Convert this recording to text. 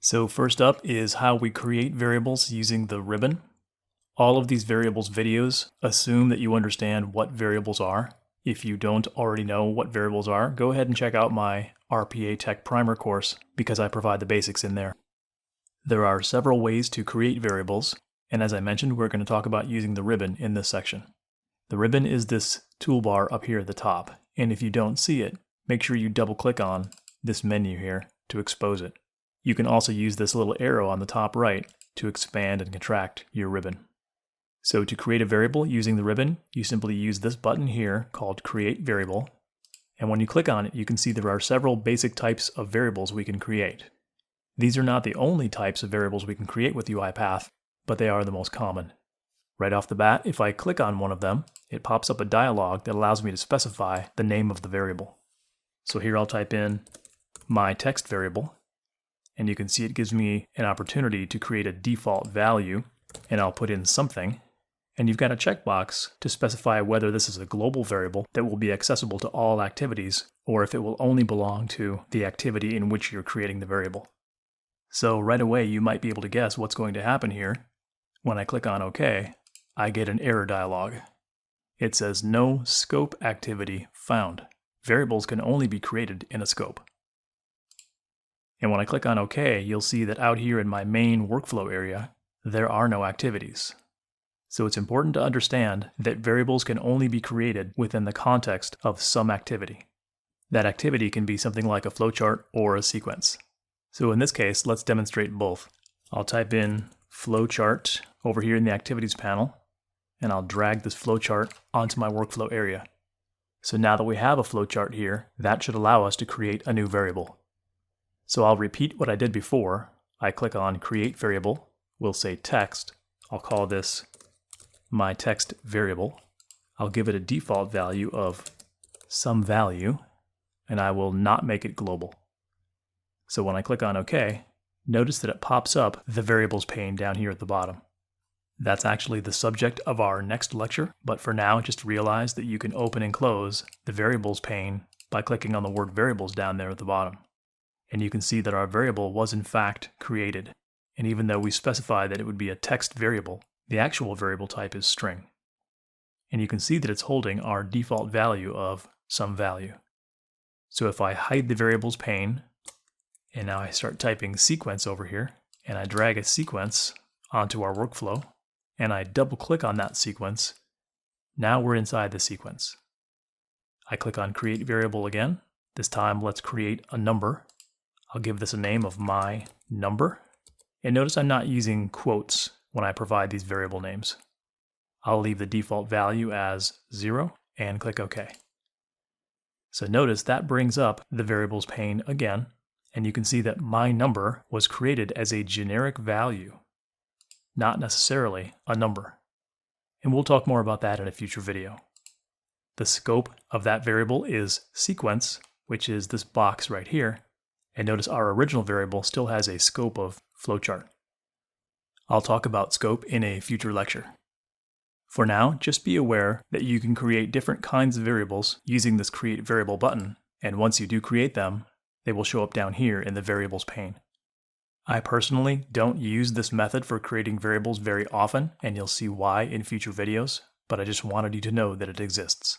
So first up is how we create variables using the ribbon. All of these variables videos assume that you understand what variables are. If you don't already know what variables are, go ahead and check out my RPA Tech Primer course because I provide the basics in there. There are several ways to create variables, and as I mentioned, we're going to talk about using the ribbon in this section. The ribbon is this toolbar up here at the top, and if you don't see it, make sure you double click on this menu here to expose it. You can also use this little arrow on the top right to expand and contract your ribbon. So to create a variable using the ribbon, you simply use this button here called Create Variable, and when you click on it, you can see there are several basic types of variables we can create. These are not the only types of variables we can create with UiPath, but they are the most common. Right off the bat, if I click on one of them, it pops up a dialog that allows me to specify the name of the variable. So here I'll type in my text variable, and you can see it gives me an opportunity to create a default value, and I'll put in something, and you've got a checkbox to specify whether this is a global variable that will be accessible to all activities, or if it will only belong to the activity in which you're creating the variable. So right away you might be able to guess what's going to happen here. When I click on OK, I get an error dialog. It says no scope activity found. Variables can only be created in a scope. And when I click on OK, you'll see that out here in my main workflow area, there are no activities. So it's important to understand that variables can only be created within the context of some activity. That activity can be something like a flowchart or a sequence. So in this case, let's demonstrate both. I'll type in flowchart over here in the activities panel, and I'll drag this flowchart onto my workflow area. So now that we have a flowchart here, that should allow us to create a new variable. So I'll repeat what I did before. I click on Create Variable. We'll say text. I'll call this my text variable. I'll give it a default value of some value, and I will not make it global. So when I click on OK, notice that it pops up the variables pane down here at the bottom. That's actually the subject of our next lecture, but for now just realize that you can open and close the variables pane by clicking on the word variables down there at the bottom. And you can see that our variable was in fact created. And even though we specified that it would be a text variable, the actual variable type is string. And you can see that it's holding our default value of some value. So if I hide the variables pane, and now I start typing sequence over here, and I drag a sequence onto our workflow, and I double click on that sequence, now we're inside the sequence. I click on Create Variable again. This time let's create a number. I'll give this a name of my number. And notice I'm not using quotes when I provide these variable names. I'll leave the default value as 0 and click OK. So notice that brings up the variables pane again, and you can see that my number was created as a generic value, not necessarily a number. And we'll talk more about that in a future video. The scope of that variable is sequence, which is this box right here. And notice our original variable still has a scope of flowchart. I'll talk about scope in a future lecture. For now, just be aware that you can create different kinds of variables using this Create Variable button, and once you do create them, they will show up down here in the variables pane. I personally don't use this method for creating variables very often, and you'll see why in future videos, but I just wanted you to know that it exists.